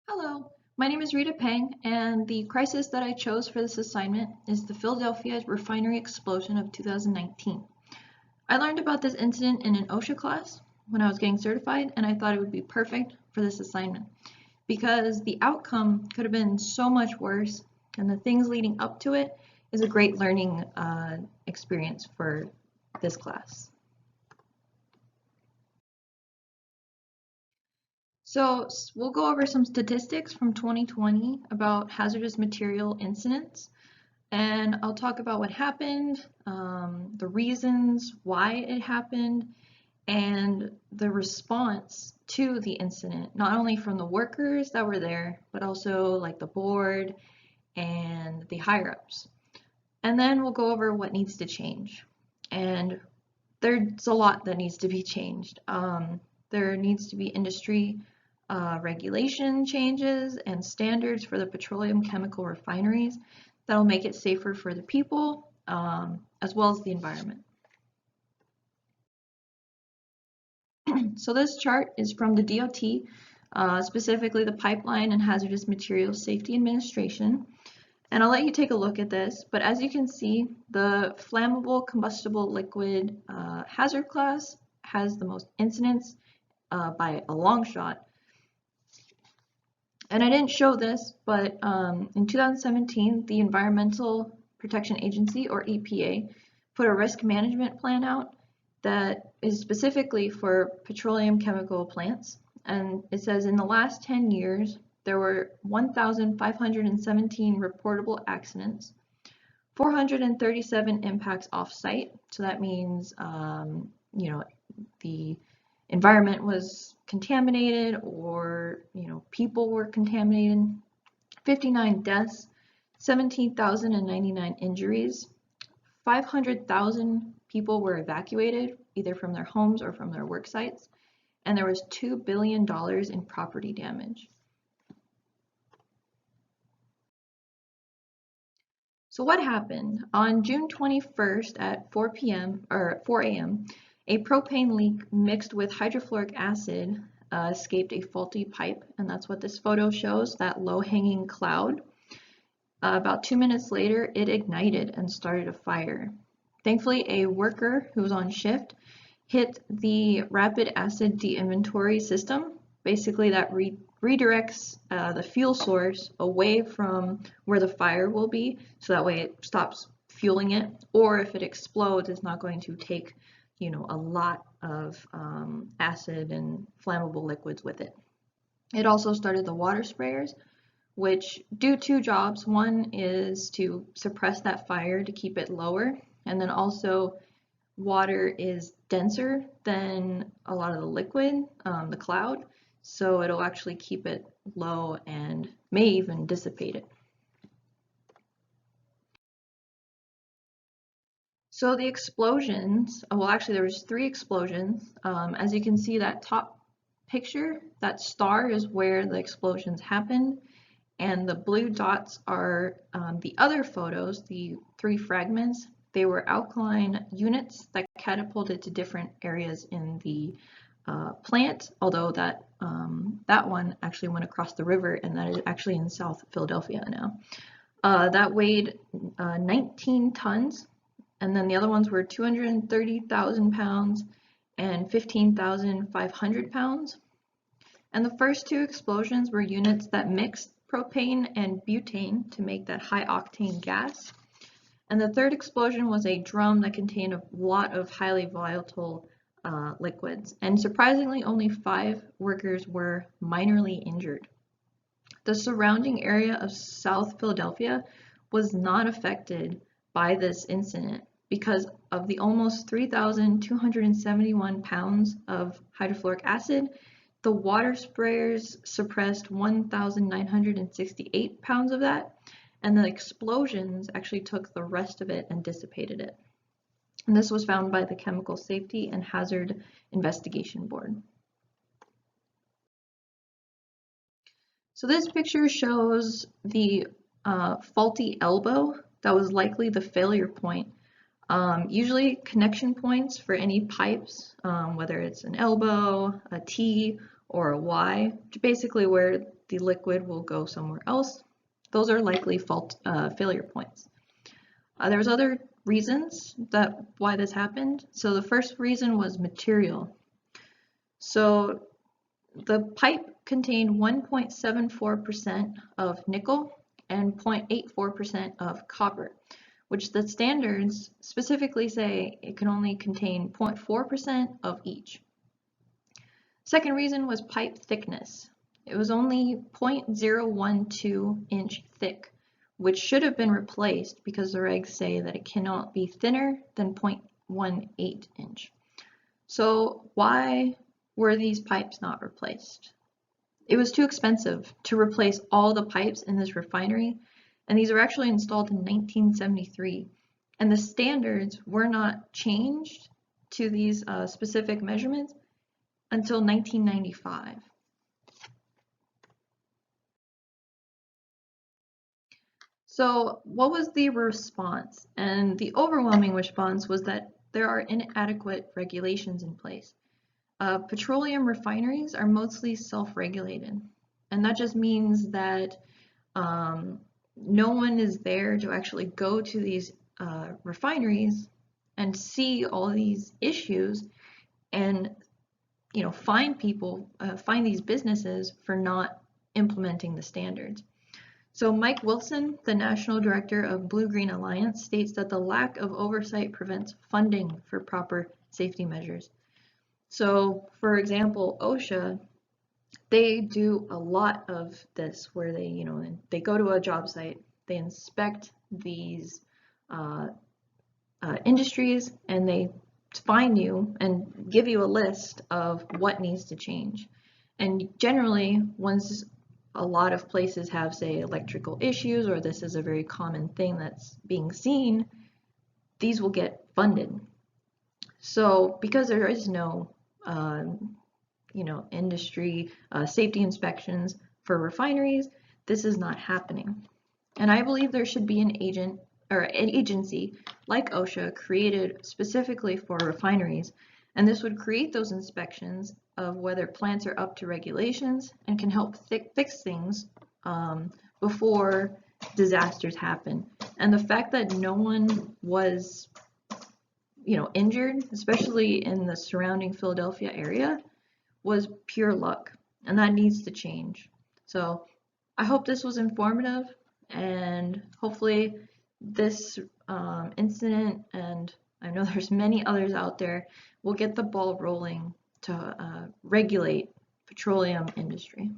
Hello, my name is Rita Pang, and the crisis that I chose for this assignment is the Philadelphia refinery explosion of 2019. I learned about this incident in an OSHA class when I was getting certified, and I thought it would be perfect for this assignment because the outcome could have been so much worse, and the things leading up to it is a great learning experience for this class. So we'll go over some statistics from 2020 about hazardous material incidents. And I'll talk about what happened, the reasons why it happened, and the response to the incident, not only from the workers that were there, but also like the board and the higher ups. And then we'll go over what needs to change. And there's a lot that needs to be changed. There needs to be industry regulation changes and standards for the petroleum chemical refineries that'll make it safer for the people as well as the environment. So this chart is from the DOT, specifically the Pipeline and Hazardous Materials Safety Administration. And I'll let you take a look at this, but as you can see, the flammable combustible liquid hazard class has the most incidents by a long shot. And I didn't show this, but in 2017, the Environmental Protection Agency, or EPA, put a risk management plan out that is specifically for petroleum chemical plants. And it says in the last 10 years, there were 1,517 reportable accidents, 437 impacts off-site. So that means, the environment was contaminated or, people were contaminated. 59 deaths, 17,099 injuries, 500,000 people were evacuated either from their homes or from their work sites, and there was $2 billion in property damage. So what happened? On June 21st at 4 p.m. or 4 a.m., a propane leak mixed with hydrofluoric acid escaped a faulty pipe, and that's what this photo shows, that low-hanging cloud. About 2 minutes later, it ignited and started a fire. Thankfully, a worker who was on shift hit the rapid acid de-inventory system. Basically, that redirects the fuel source away from where the fire will be, so that way it stops fueling it, or if it explodes, it's not going to take a lot of acid and flammable liquids with it. It also started the water sprayers, which do two jobs. One is to suppress that fire to keep it lower, and then also water is denser than a lot of the liquid, the cloud, so it'll actually keep it low and may even dissipate it. So the explosions, well actually there was 3 explosions. As you can see, that top picture, that star is where the explosions happened, and the blue dots are the other photos, the 3 fragments. They were alkaline units that catapulted to different areas in the plant, although that one actually went across the river, and that is actually in South Philadelphia now. That weighed 19 tons. And then the other ones were 230,000 pounds and 15,500 pounds. And the first 2 explosions were units that mixed propane and butane to make that high octane gas. And the 3rd explosion was a drum that contained a lot of highly volatile liquids. And surprisingly, only 5 workers were minorly injured. The surrounding area of South Philadelphia was not affected by this incident because of the almost 3,271 pounds of hydrofluoric acid. The water sprayers suppressed 1,968 pounds of that, and the explosions actually took the rest of it and dissipated it. And this was found by the Chemical Safety and Hazard Investigation Board. So this picture shows the faulty elbow that was likely the failure point. Usually connection points for any pipes, whether it's an elbow, a T, or a Y, basically where the liquid will go somewhere else. Those are likely failure points. There's other reasons why this happened. So the first reason was material. So the pipe contained 1.74% of nickel and 0.84% of copper, which the standards specifically say it can only contain 0.4% of each. Second reason was pipe thickness. It was only 0.012 inch thick, which should have been replaced because the regs say that it cannot be thinner than 0.18 inch. So why were these pipes not replaced? It was too expensive to replace all the pipes in this refinery, and these were actually installed in 1973, and the standards were not changed to these specific measurements until 1995. So what was the response? And the overwhelming response was that there are inadequate regulations in place. Petroleum refineries are mostly self-regulated, and that just means that no one is there to actually go to these refineries and see all these issues and find these businesses for not implementing the standards. So Mike Wilson, the National Director of Blue-Green Alliance, states that the lack of oversight prevents funding for proper safety measures. So, for example, OSHA, they do a lot of this where they go to a job site, they inspect these industries, and they find you and give you a list of what needs to change. And generally, once a lot of places have, say, electrical issues, or this is a very common thing that's being seen, these will get funded. So because there is no industry safety inspections for refineries, this is not happening. And I believe there should be an agency like OSHA created specifically for refineries, and this would create those inspections of whether plants are up to regulations and can help fix things before disasters happen. And the fact that no one was injured, especially in the surrounding Philadelphia area, was pure luck, and that needs to change. So I hope this was informative, and hopefully this incident, and I know there's many others out there, will get the ball rolling to regulate petroleum industry.